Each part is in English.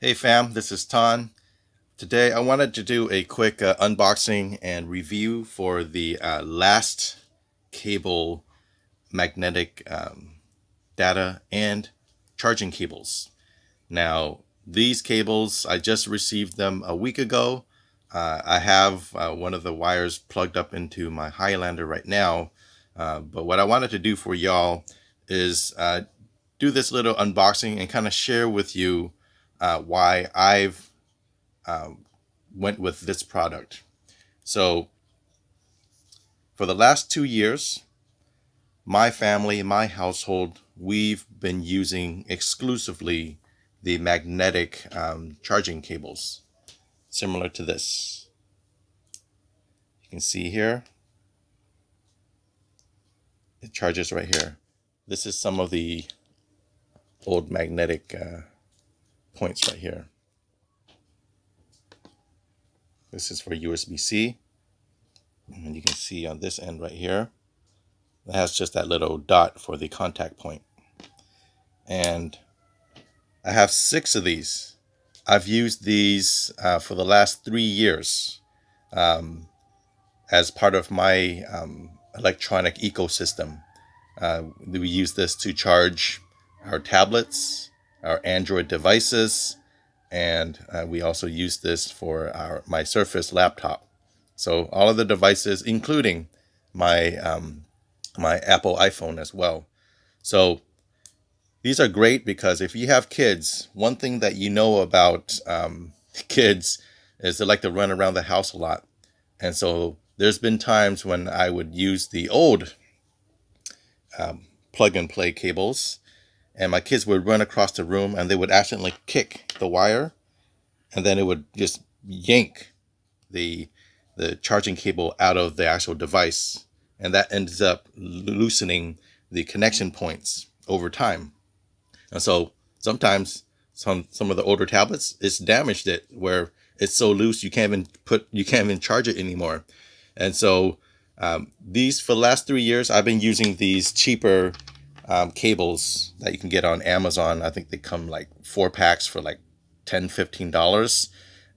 Hey fam, this is Tan. Today I wanted to do a quick unboxing and review for the last cable magnetic data and charging cables. Now, these cables, I just received them a week ago. I have one of the wires plugged up into my Highlander right now. But what I wanted to do for y'all is do this little unboxing and kind of share with you why I've uh, went with this product. So, for the last 2 years, my family, my household, we've been using exclusively the magnetic charging cables, similar to this. You can see here, it charges right here. This is some of the old magnetic points right here. This is for USB-C, and you can see on this end right here, it has just that little dot for the contact point. And I have 6 of these. I've used these for the last 3 years um, as part of my electronic ecosystem. We use this to charge our tablets, our Android devices, and we also use this for my Surface laptop. So all of the devices, including my my Apple iPhone as well. So these are great because if you have kids, one thing that you know about kids is they like to run around the house a lot. And so there's been times when I would use the old plug and play cables, and my kids would run across the room and they would accidentally kick the wire, and then it would just yank the the charging cable out of the actual device, and that ends up loosening the connection points over time. And so sometimes some of the older tablets, it's damaged it where it's so loose you can't even charge it anymore. And so these for the last 3 years, I've been using these cheaper cables that you can get on Amazon. I think they come like 4 packs for like $10-15,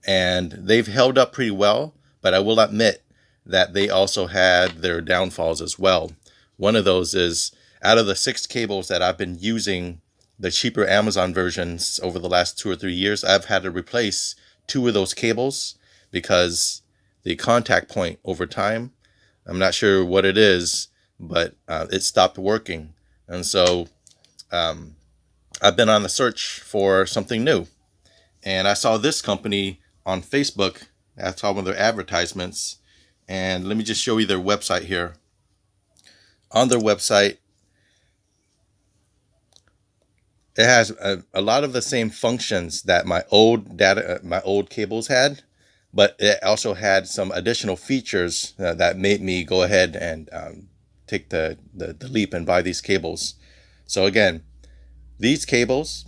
and they've held up pretty well. But I will admit that they also had their downfalls as well. One of those is out of the 6 cables that I've been using, the cheaper Amazon versions over the last 2 or 3 years, I've had to replace 2 of those cables because the contact point over time, I'm not sure what it is, but it stopped working. And so I've been on the search for something new. And I saw this company on Facebook. I saw one of their advertisements. And let me just show you their website here. On their website, it has a lot of the same functions that my old cables had, but it also had some additional features that made me go ahead and take the leap and buy these cables. So again, these cables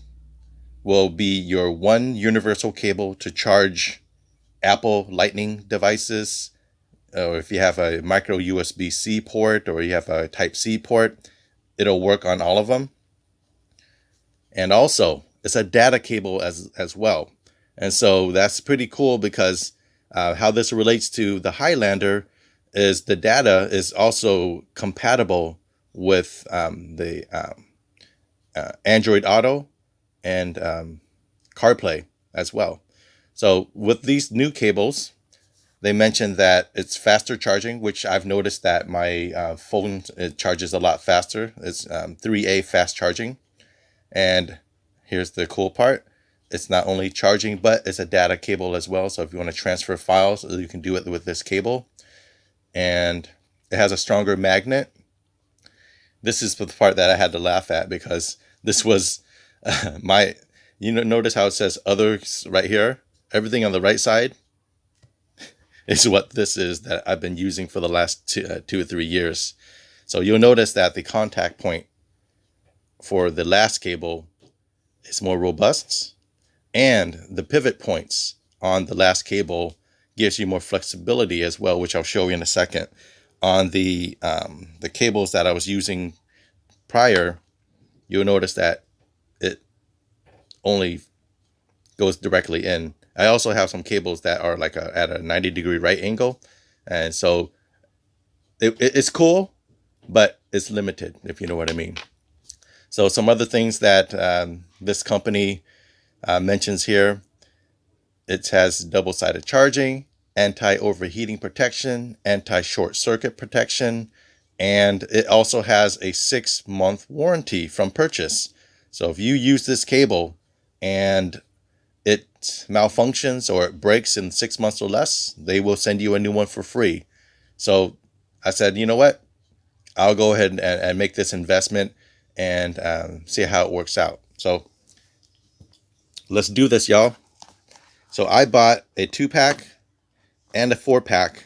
will be your one universal cable to charge Apple Lightning devices, or if you have a micro USB-C port or you have a Type C port, it'll work on all of them. And also, it's a data cable as well. And so that's pretty cool because how this relates to the Highlander is the data is also compatible with the Android Auto and Carplay as well. So with these new cables, they mentioned that it's faster charging, which I've noticed that my phone, it charges a lot faster. It's 3A fast charging. And here's the cool part. It's not only charging, but it's a data cable as well. So if you want to transfer files, you can do it with this cable. And it has a stronger magnet. This is the part that I had to laugh at because this was my, notice how it says others right here? Everything on the right side is what this is that I've been using for the last 2 or 3 years. So you'll notice that the contact point for the last cable is more robust, and the pivot points on the last cable gives you more flexibility as well, which I'll show you in a second. On the cables that I was using prior, you'll notice that it only goes directly in. I also have some cables that are like at a 90-degree right angle, and so it's cool, but it's limited, if you know what I mean. So some other things that this company mentions here: it has double-sided charging, anti-overheating protection, anti-short circuit protection, and it also has a 6-month warranty from purchase. So if you use this cable and it malfunctions or it breaks in 6 months or less, they will send you a new one for free. So I said, you know what? I'll go ahead and make this investment and see how it works out. So let's do this, y'all. So I bought a 2-pack and a 4-pack.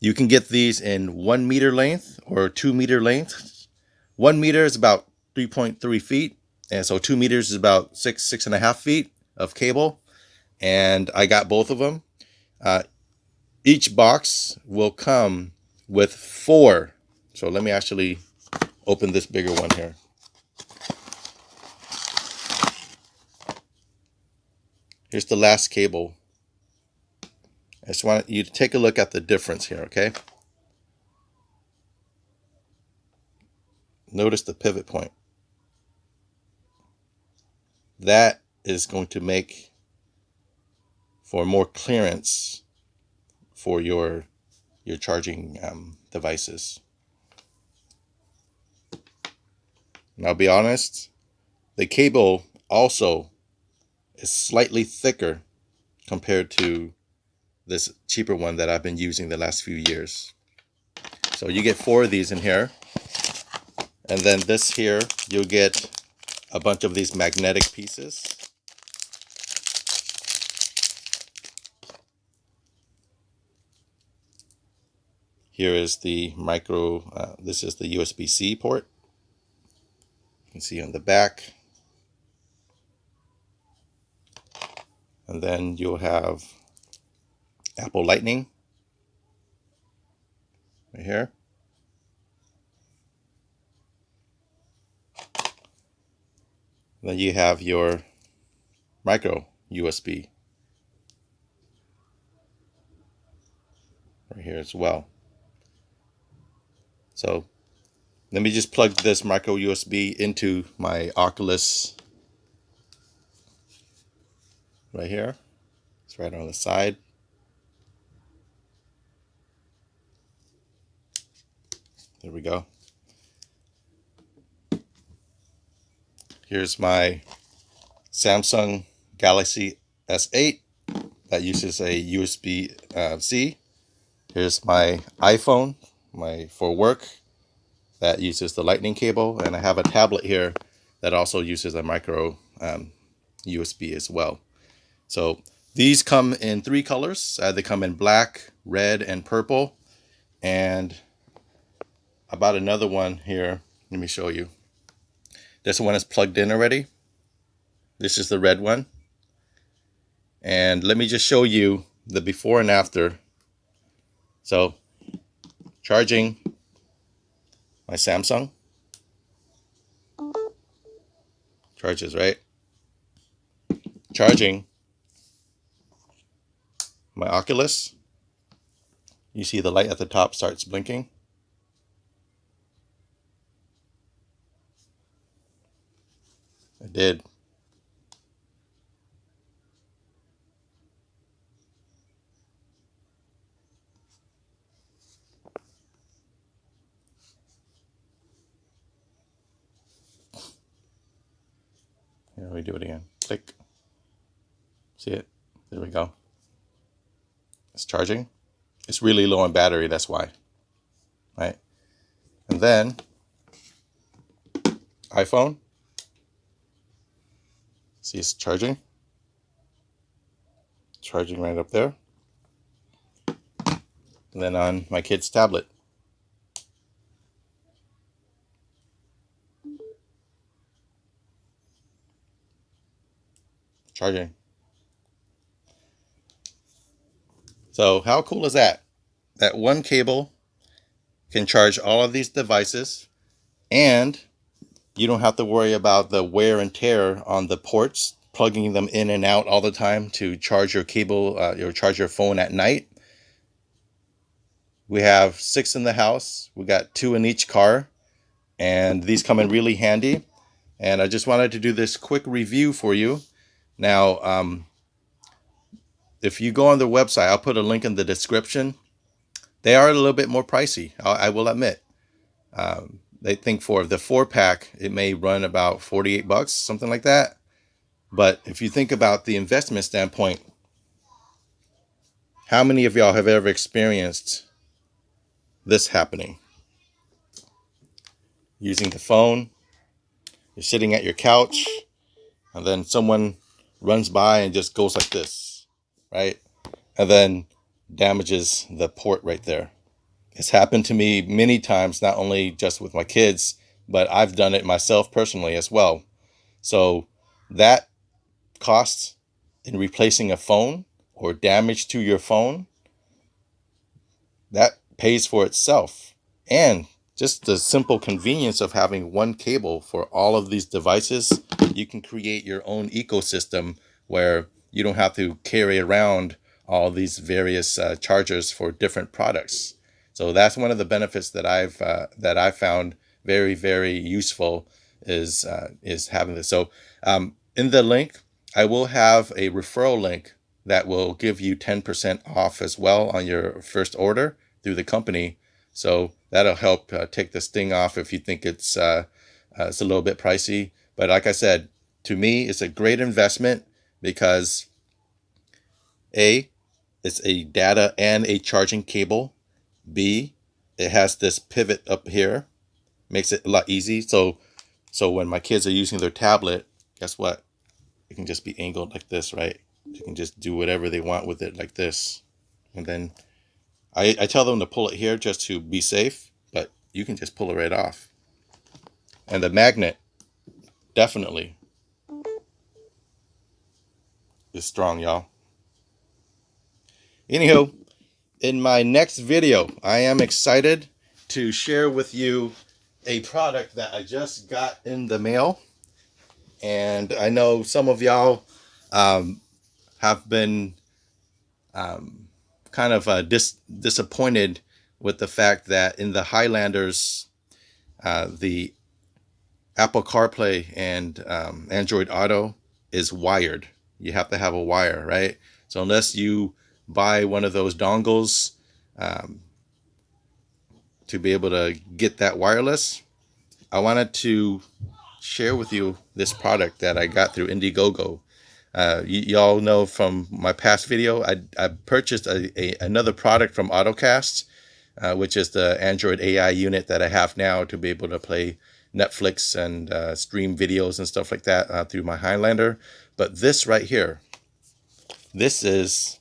You can get these in 1 meter length or 2 meter length. 1 meter is about 3.3 feet. And so 2 meters is about 6.5 feet of cable. And I got both of them. Each box will come with 4. So let me actually open this bigger one here. Here's the last cable. I just want you to take a look at the difference here, okay? Notice the pivot point. That is going to make for more clearance for your charging devices. And I'll be honest, the cable also is slightly thicker compared to this cheaper one that I've been using the last few years. So you get 4 of these in here. And then this here, you'll get a bunch of these magnetic pieces. Here is the micro, this is the USB-C port. You can see on the back. And then you'll have Apple Lightning right here. Then you have your micro USB right here as well. So let me just plug this micro USB into my Oculus right here. It's right on the side. There we go. Here's my Samsung Galaxy S8 that uses a USB-C. Here's my iPhone, for work, that uses the lightning cable, and I have a tablet here that also uses a micro USB as well. So these come in 3 colors. They come in black, red, and purple. And I bought another one here. Let me show you. This one is plugged in already. This is the red one. And let me just show you the before and after. So charging my Samsung. Charges, right? Charging my Oculus. You see the light at the top starts blinking. It did. Here, we do it again. Click. See it? There we go. It's charging. It's really low on battery, that's why. Right? And then iPhone. See, it's charging. Charging right up there. And then on my kid's tablet. Charging. So how cool is that? That one cable can charge all of these devices, and you don't have to worry about the wear and tear on the ports, plugging them in and out all the time to charge your cable, charge your phone at night. We have 6 in the house. We got 2 in each car, and these come in really handy. And I just wanted to do this quick review for you. Now, if you go on their website, I'll put a link in the description. They are a little bit more pricey, I will admit. They think for the 4-pack, it may run about $48, something like that. But if you think about the investment standpoint, how many of y'all have ever experienced this happening? Using the phone, you're sitting at your couch, and then someone runs by and just goes like this, right? And then damages the port right there. It's happened to me many times, not only just with my kids, but I've done it myself personally as well. So that cost in replacing a phone or damage to your phone, that pays for itself. And just the simple convenience of having one cable for all of these devices, you can create your own ecosystem where you don't have to carry around all these various chargers for different products. So that's one of the benefits that I've found very, very useful is having this. So in the link, I will have a referral link that will give you 10% off as well on your first order through the company. So that'll help take the sting off if you think it's a little bit pricey. But like I said, to me, it's a great investment because A, it's a data and a charging cable. B, it has this pivot up here, makes it a lot easy. So when my kids are using their tablet, guess what? It can just be angled like this, right? You can just do whatever they want with it like this. And then I tell them to pull it here just to be safe, but you can just pull it right off. And the magnet definitely is strong, y'all. Anyhow, in my next video, I am excited to share with you a product that I just got in the mail. And I know some of y'all have been kind of disappointed with the fact that in the Highlanders, the Apple CarPlay and Android Auto is wired. You have to have a wire, right? So unless you buy one of those dongles to be able to get that wireless, I wanted to share with you this product that I got through Indiegogo. Y'all know from my past video, I purchased another product from Autocast, which is the Android AI unit that I have now to be able to play Netflix and stream videos and stuff like that through my Highlander. But this right here, this is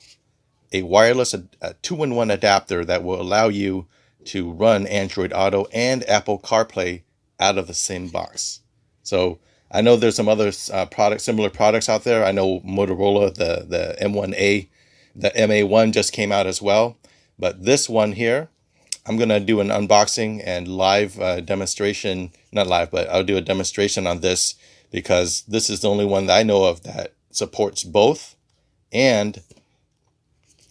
a wireless 2-in-1 adapter that will allow you to run Android Auto and Apple CarPlay out of the same box. So I know there's some other similar products out there. I know Motorola, the M1A, the MA1 just came out as well. But this one here, I'm going to do an unboxing and live demonstration. Not live, but I'll do a demonstration on this because this is the only one that I know of that supports both. And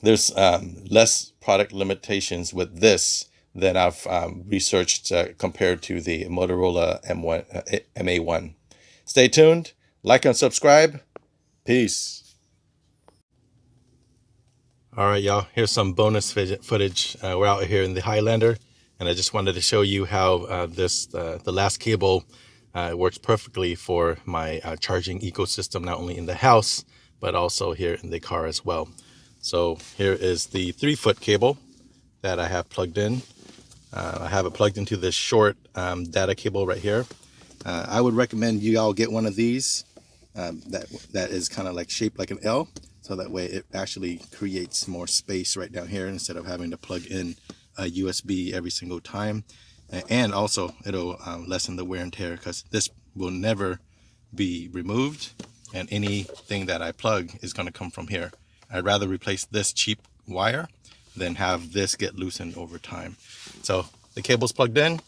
there's less product limitations with this than I've researched compared to the Motorola MA1. Stay tuned, like and subscribe. Peace. All right, y'all, here's some bonus footage. We're out here in the Highlander, and I just wanted to show you how the last cable works perfectly for my charging ecosystem, not only in the house, but also here in the car as well. So here is the 3-foot cable that I have plugged in. I have it plugged into this short data cable right here. I would recommend you all get one of these that is kind of like shaped like an L, so that way it actually creates more space right down here instead of having to plug in a USB every single time. And also it'll lessen the wear and tear because this will never be removed, and anything that I plug is going to come from here. I'd rather replace this cheap wire than have this get loosened over time. So the cable's plugged in,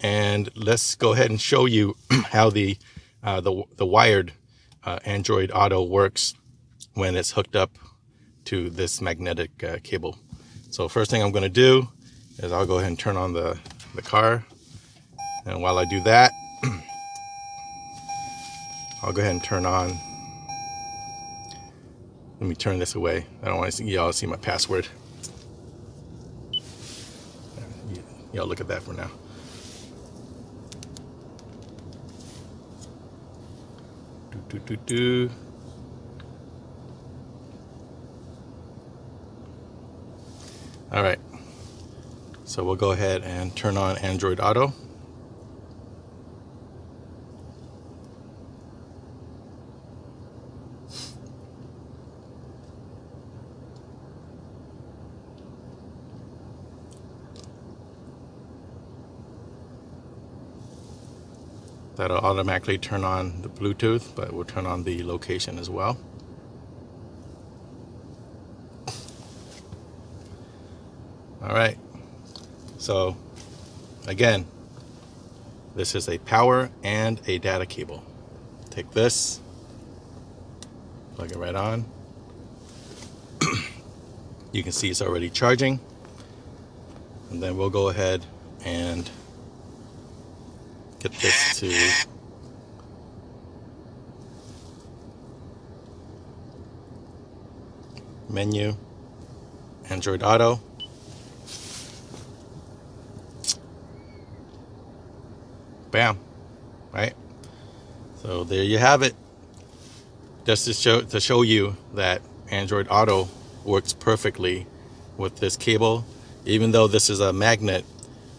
and let's go ahead and show you how the wired Android Auto works when it's hooked up to this magnetic cable. So first thing I'm going to do is I'll go ahead and turn on the car. And while I do that, I'll go ahead and turn on. Let me turn this away. I don't want to see y'all see my password. Y'all look at that for now. All right. So we'll go ahead and turn on Android Auto. That'll automatically turn on the Bluetooth, but we'll turn on the location as well. All right. So again, this is a power and a data cable. Take this, plug it right on. You can see it's already charging. And then we'll go ahead and get this to menu, Android Auto. Bam, right? So there you have it. Just to show you that Android Auto works perfectly with this cable. Even though this is a magnet,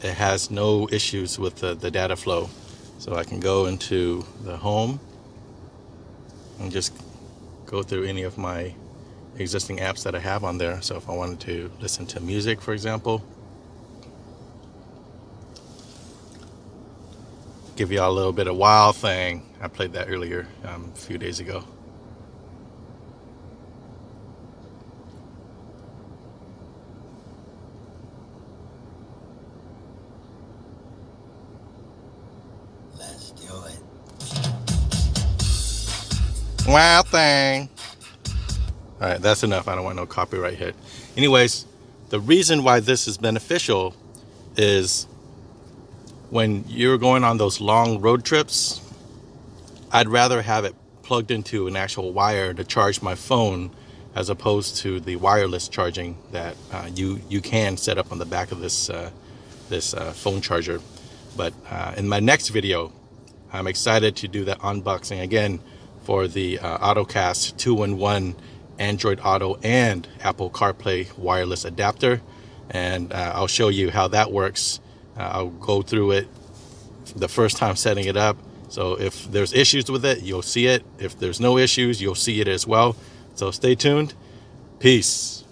it has no issues with the data flow. So I can go into the home and just go through any of my existing apps that I have on there. So if I wanted to listen to music, for example, give you all a little bit of Wild Thing. I played that earlier, a few days ago. Let's do it. Wild Thing. All right, that's enough. I don't want no copyright hit. Anyways, the reason why this is beneficial is when you're going on those long road trips, I'd rather have it plugged into an actual wire to charge my phone as opposed to the wireless charging that you can set up on the back of this phone charger. But in my next video, I'm excited to do that unboxing again for the AutoCast 2-in-1 Android Auto and Apple CarPlay wireless adapter, and I'll show you how that works. I'll go through it the first time setting it up. So if there's issues with it, you'll see it. If there's no issues, you'll see it as well. So stay tuned. Peace.